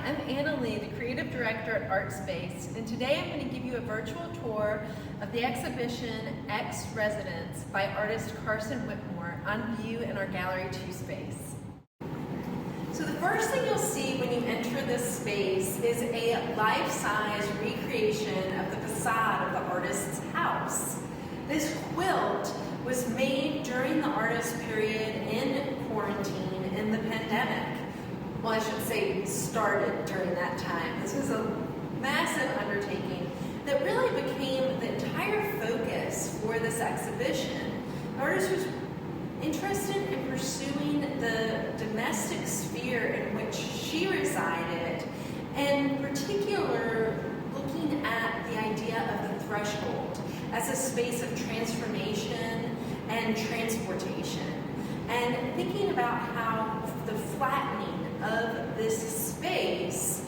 I'm Annah, the Creative Director at Artspace, and today I'm going to give you a virtual tour of the exhibition X Residence by artist Carson Whitmore on view in our Gallery 2 space. So the first thing you'll see when you enter this space is a life-size recreation of the facade of the artist's house. This quilt was made during the artist's period in quarantine in the pandemic. Well, I should say started during that time. This was a massive undertaking that really became the entire focus for this exhibition. The artist was interested in pursuing the domestic sphere in which she resided, and in particular looking at the idea of the threshold as a space of transformation and transportation, and thinking about how the flattening of this space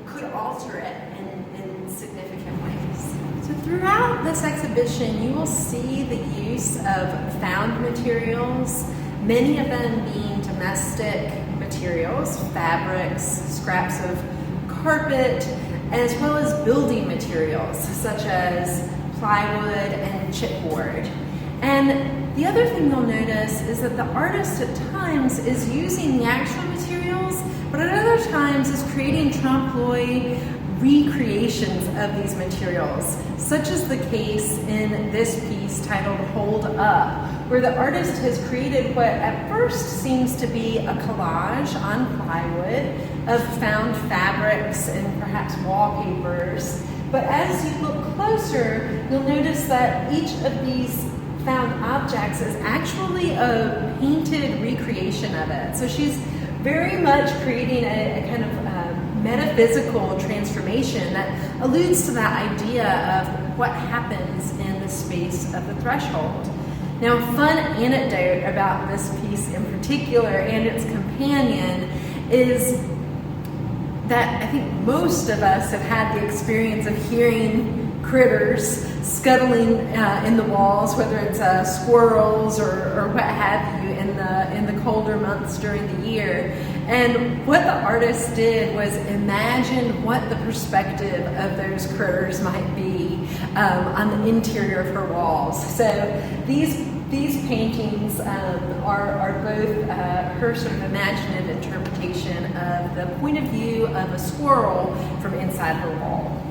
could alter it in significant ways. So throughout this exhibition, you will see the use of found materials, many of them being domestic materials, fabrics, scraps of carpet, as well as building materials such as plywood and chipboard. And the other thing you'll notice is that the artist at times is using the actual materials, but at other times is creating trompe-l'oeil recreations of these materials, such as the case in this piece titled Hold Up, where the artist has created what at first seems to be a collage on plywood of found fabrics and perhaps wallpapers. But as you look closer, you'll notice that each of these found objects is actually a painted recreation of it. So she's very much creating a kind of metaphysical transformation that alludes to that idea of what happens in the space of the threshold. Now, a fun anecdote about this piece in particular and its companion is that I think most of us have had the experience of hearing critters scuttling in the walls, whether it's squirrels or what have you in the colder months during the year. And what the artist did was imagine what the perspective of those critters might be on the interior of her walls. So these paintings are both her sort of imaginative interpretation of the point of view of a squirrel from inside her wall.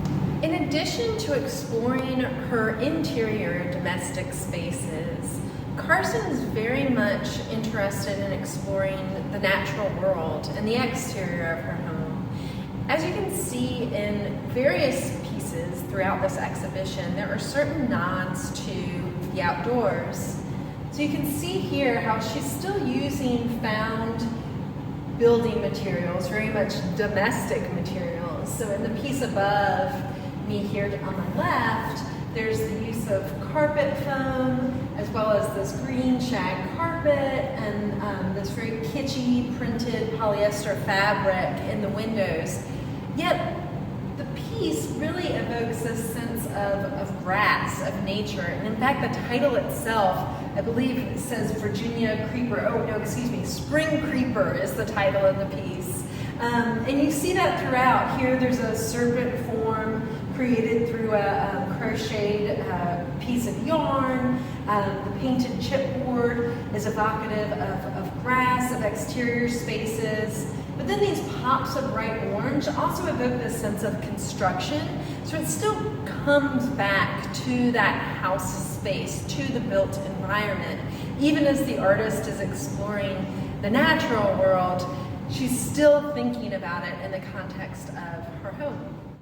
In addition to exploring her interior domestic spaces, Carson is very much interested in exploring the natural world and the exterior of her home. As you can see in various pieces throughout this exhibition, there are certain nods to the outdoors. So you can see here how she's still using found building materials, very much domestic materials. So in the piece above me here on the left, there's the use of carpet foam, as well as this green shag carpet and this very kitschy printed polyester fabric in the windows. Yet the piece really evokes this sense of grass, of nature. And in fact, the title itself, I believe, says Virginia Creeper. Oh, no, excuse me, Spring Creeper is the title of the piece. And you see that throughout. Here there's a serpent form created through a crocheted piece of yarn. The painted chipboard is evocative of grass, of exterior spaces. But then these pops of bright orange also evoke this sense of construction. So it still comes back to that house space, to the built environment. Even as the artist is exploring the natural world, she's still thinking about it in the context of her home.